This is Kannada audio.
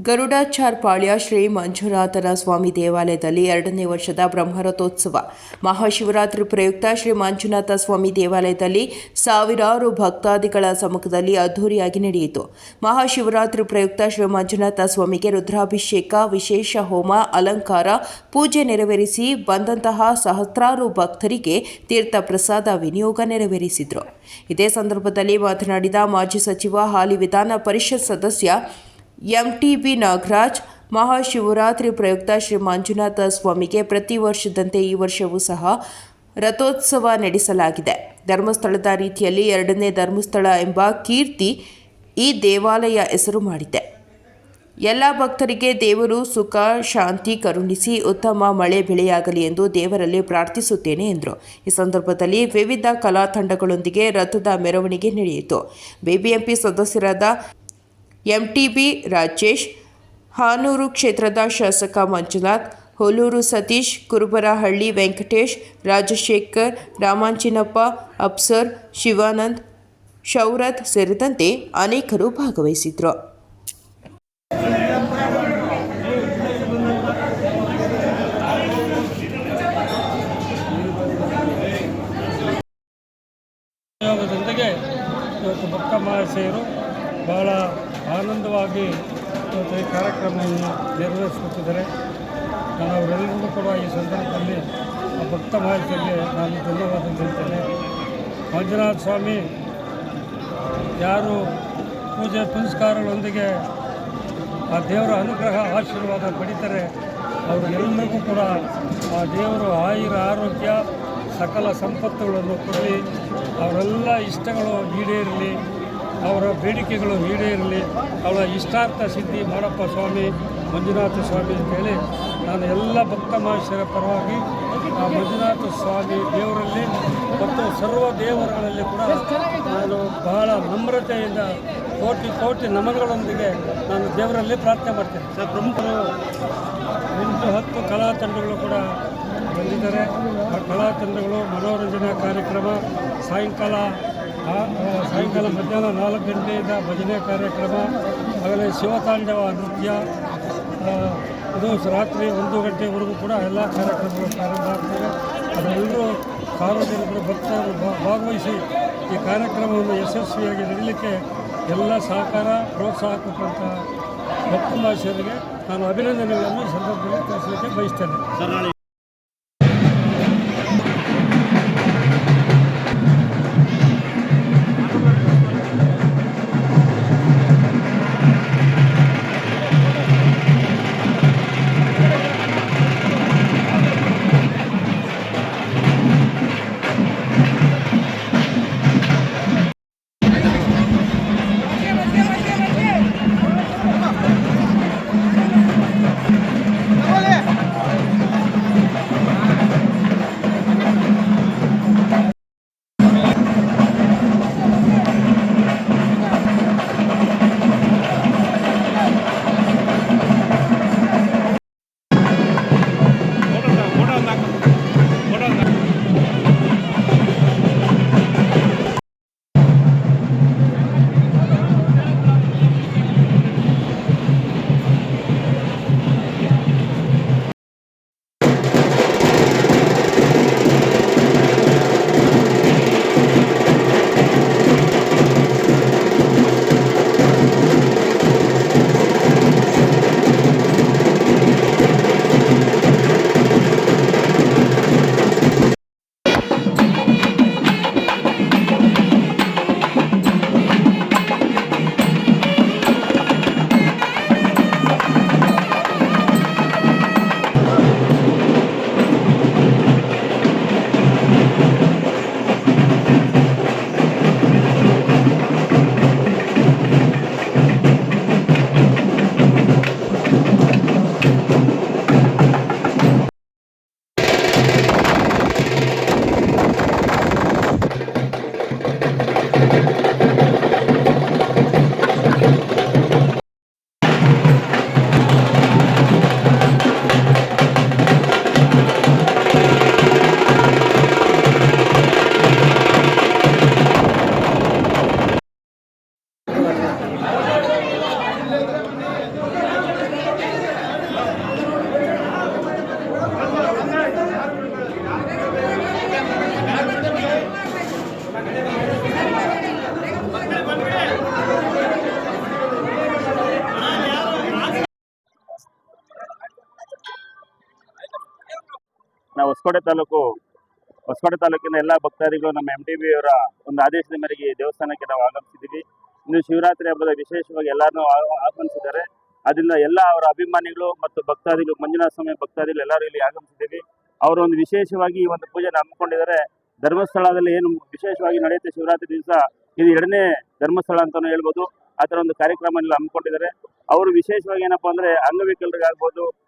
ಗರುಡಾಚಾರ್ಪಾಳ್ಯ ಶ್ರೀ ಮಂಜುನಾಥನ ಸ್ವಾಮಿ ದೇವಾಲಯದಲ್ಲಿ 2ನೇ ವರ್ಷದ ಬ್ರಹ್ಮರಥೋತ್ಸವ. ಮಹಾಶಿವರಾತ್ರಿ ಪ್ರಯುಕ್ತ ಶ್ರೀ ಮಂಜುನಾಥ ಸ್ವಾಮಿ ದೇವಾಲಯದಲ್ಲಿ ಸಾವಿರಾರು ಭಕ್ತಾದಿಗಳ ಸಮ್ಮುಖದಲ್ಲಿ ಅದ್ದೂರಿಯಾಗಿ ನಡೆಯಿತು. ಮಹಾಶಿವರಾತ್ರಿ ಪ್ರಯುಕ್ತ ಶ್ರೀ ಮಂಜುನಾಥ ಸ್ವಾಮಿಗೆ ರುದ್ರಾಭಿಷೇಕ, ವಿಶೇಷ ಹೋಮ, ಅಲಂಕಾರ, ಪೂಜೆ ನೆರವೇರಿಸಿ ಬಂದಂತಹ ಸಹಸ್ರಾರು ಭಕ್ತರಿಗೆ ತೀರ್ಥ ಪ್ರಸಾದ ವಿನಿಯೋಗ ನೆರವೇರಿಸಿದರು. ಇದೇ ಸಂದರ್ಭದಲ್ಲಿ ಮಾತನಾಡಿದ ಮಾಜಿ ಸಚಿವ, ಹಾಲಿ ವಿಧಾನ ಪರಿಷತ್ ಸದಸ್ಯ MTB ನಾಗರಾಜ್, ಮಹಾಶಿವರಾತ್ರಿ ಪ್ರಯುಕ್ತ ಶ್ರೀ ಮಂಜುನಾಥ ಸ್ವಾಮಿಗೆ ಪ್ರತಿ ವರ್ಷದಂತೆ ಈ ವರ್ಷವೂ ಸಹ ರಥೋತ್ಸವ ನಡೆಸಲಾಗಿದೆ. ಧರ್ಮಸ್ಥಳದ ರೀತಿಯಲ್ಲಿ 2ನೇ ಧರ್ಮಸ್ಥಳ ಎಂಬ ಕೀರ್ತಿ ಈ ದೇವಾಲಯ ಹೆಸರು ಮಾಡಿದೆ. ಎಲ್ಲ ಭಕ್ತರಿಗೆ ದೇವರು ಸುಖ ಶಾಂತಿ ಕರುಣಿಸಿ ಉತ್ತಮ ಮಳೆ ಬೆಳೆಯಾಗಲಿ ಎಂದು ದೇವರಲ್ಲಿ ಪ್ರಾರ್ಥಿಸುತ್ತೇನೆ ಎಂದರು. ಈ ಸಂದರ್ಭದಲ್ಲಿ ವಿವಿಧ ಕಲಾ ತಂಡಗಳೊಂದಿಗೆ ರಥದ ಮೆರವಣಿಗೆ ನಡೆಯಿತು. ಬಿಬಿಎಂಪಿ ಸದಸ್ಯರಾದ MTB ರಾಜೇಶ್, ಹಾನೂರು ಕ್ಷೇತ್ರದ ಶಾಸಕ ಮಂಜುನಾಥ್, ಹೋಲೂರು ಸತೀಶ್, ಕುರುಬರಹಳ್ಳಿ ವೆಂಕಟೇಶ್, ರಾಜಶೇಖರ್, ರಾಮಾಂಜಿನಪ್ಪ, ಅಪ್ಸರ್, ಶಿವಾನಂದ್, ಶೌರತ್ ಸೇರಿದಂತೆ ಅನೇಕರು ಭಾಗವಹಿಸಿದರು. ಇವತ್ತು ಭಕ್ತ ಮಹಾಶಯರು ಬಹಳ ಆನಂದವಾಗಿ ಇವತ್ತು ಈ ಕಾರ್ಯಕ್ರಮವನ್ನು ನೆರವೇರಿಸುತ್ತಿದ್ದಾರೆ. ನಾನು ಅವರೆಲ್ಲರಿಗೂ ಕೂಡ ಈ ಸಂದರ್ಭದಲ್ಲಿ ಆ ಭಕ್ತ ಮಹಾಶಯರಿಗೆ ನಾನು ಧನ್ಯವಾದ ಹೇಳ್ತೇನೆ. ಮಂಜುನಾಥ ಸ್ವಾಮಿ ಯಾರು ಪೂಜೆ ಪುನಸ್ಕಾರಗಳೊಂದಿಗೆ ಆ ದೇವರ ಅನುಗ್ರಹ ಆಶೀರ್ವಾದ ಪಡಿತಾರೆ, ಅವರಿಗೆಲ್ಲರಿಗೂ ಕೂಡ ಆ ದೇವರು ಆಯುರ ಆರೋಗ್ಯ ಸಕಲ ಸಂಪತ್ತುಗಳನ್ನು ಕೊಡಲಿ, ಅವರೆಲ್ಲ ಇಷ್ಟಗಳು ಈಡೇರಲಿ, ಅವರ ಬೇಡಿಕೆಗಳು ಈಡೇರಲಿ, ಅವರ ಇಷ್ಟಾರ್ಥ ಸಿದ್ಧಿ ಮಾಡಪ್ಪ ಸ್ವಾಮಿ, ಮಂಜುನಾಥ ಸ್ವಾಮಿ ಅಂತೇಳಿ ನಾನು ಎಲ್ಲ ಭಕ್ತ ಮಹಾಶಯರ ಪರವಾಗಿ ಆ ಮಂಜುನಾಥ ಸ್ವಾಮಿ ದೇವರಲ್ಲಿ ಮತ್ತು ಸರ್ವ ದೇವರುಗಳಲ್ಲಿ ಕೂಡ ನಾನು ಬಹಳ ನಮ್ರತೆಯಿಂದ ಕೋಟಿ ಕೋಟಿ ನಮನಗಳೊಂದಿಗೆ ನಾನು ದೇವರಲ್ಲಿ ಪ್ರಾರ್ಥನೆ ಮಾಡ್ತೇನೆ. ಪ್ರಮುಖರು 8-10 ಕಲಾ ತಂಡಗಳು ಕೂಡ ಬಂದಿದ್ದಾರೆ. ಆ ಕಲಾ ತಂಡಗಳು ಮನೋರಂಜನಾ ಕಾರ್ಯಕ್ರಮ, ಸಾಯಂಕಾಲ ಮಧ್ಯಾಹ್ನ 4 ಗಂಟೆಯಿಂದ ಭಜನೆ ಕಾರ್ಯಕ್ರಮ, ಆಮೇಲೆ ಶಿವತಾಂಡವ ನೃತ್ಯ, ಇದು ರಾತ್ರಿ 1 ಗಂಟೆವರೆಗೂ ಕೂಡ ಎಲ್ಲ ಕಾರ್ಯಕ್ರಮಗಳು ಪ್ರಾರಂಭ ಆಗ್ತವೆ. ಅದೆಲ್ಲರೂ ಸಾರ್ವಜನಿಕರು ಭಕ್ತರು ಭಾಗವಹಿಸಿ ಈ ಕಾರ್ಯಕ್ರಮವನ್ನು ಯಶಸ್ವಿಯಾಗಿ ನಡೀಲಿಕ್ಕೆ ಎಲ್ಲ ಸಹಕಾರ ಪ್ರೋತ್ಸಾಹ ಕೊಟ್ಟಂಥ ಭಕ್ತ ಮಹಾಶಯರಿಗೆ ನಾನು ಅಭಿನಂದನೆಗಳನ್ನು ಈ ಸಂದರ್ಭದಲ್ಲಿ ತಿಳಿಸಲಿಕ್ಕೆ ಬಯಸ್ತೇನೆ. ಹೊಸಕೋಟೆ ತಾಲೂಕಿನ ಎಲ್ಲ ಭಕ್ತಾದಿಗಳು ನಮ್ಮ MTB ಅವರ ಒಂದು ಆದೇಶದ ಮೇರೆಗೆ ಈ ದೇವಸ್ಥಾನಕ್ಕೆ ನಾವು ಆಗಮಿಸಿದ್ದೀವಿ. ಇಂದು ಶಿವರಾತ್ರಿ ಹಬ್ಬದ ವಿಶೇಷವಾಗಿ ಎಲ್ಲರನ್ನೂ ಆಹ್ವಾನಿಸಿದ್ದಾರೆ. ಅದರಿಂದ ಎಲ್ಲ ಅವರ ಅಭಿಮಾನಿಗಳು ಮತ್ತು ಭಕ್ತಾದಿಗಳು, ಮಂಜುನಾಥ ಸ್ವಾಮಿ ಭಕ್ತಾದಿಗಳು ಎಲ್ಲರೂ ಇಲ್ಲಿ ಆಗಮಿಸಿದ್ದೀವಿ. ಅವರು ಒಂದು ವಿಶೇಷವಾಗಿ ಈ ಒಂದು ಪೂಜೆನ ಹಮ್ಮಿಕೊಂಡಿದ್ದಾರೆ. ಧರ್ಮಸ್ಥಳದಲ್ಲಿ ಏನು ವಿಶೇಷವಾಗಿ ನಡೆಯುತ್ತೆ ಶಿವರಾತ್ರಿ ದಿವಸ, ಇದು 2ನೇ ಧರ್ಮಸ್ಥಳ ಅಂತಾನೂ ಹೇಳ್ಬೋದು. ಆ ಥರ ಒಂದು ಕಾರ್ಯಕ್ರಮ ಹಮ್ಮಿಕೊಂಡಿದ್ದಾರೆ. ಅವರು ವಿಶೇಷವಾಗಿ ಏನಪ್ಪಾ ಅಂದ್ರೆ ಅಂಗವಿಕಲರಿಗಾಗ್ಬೋದು,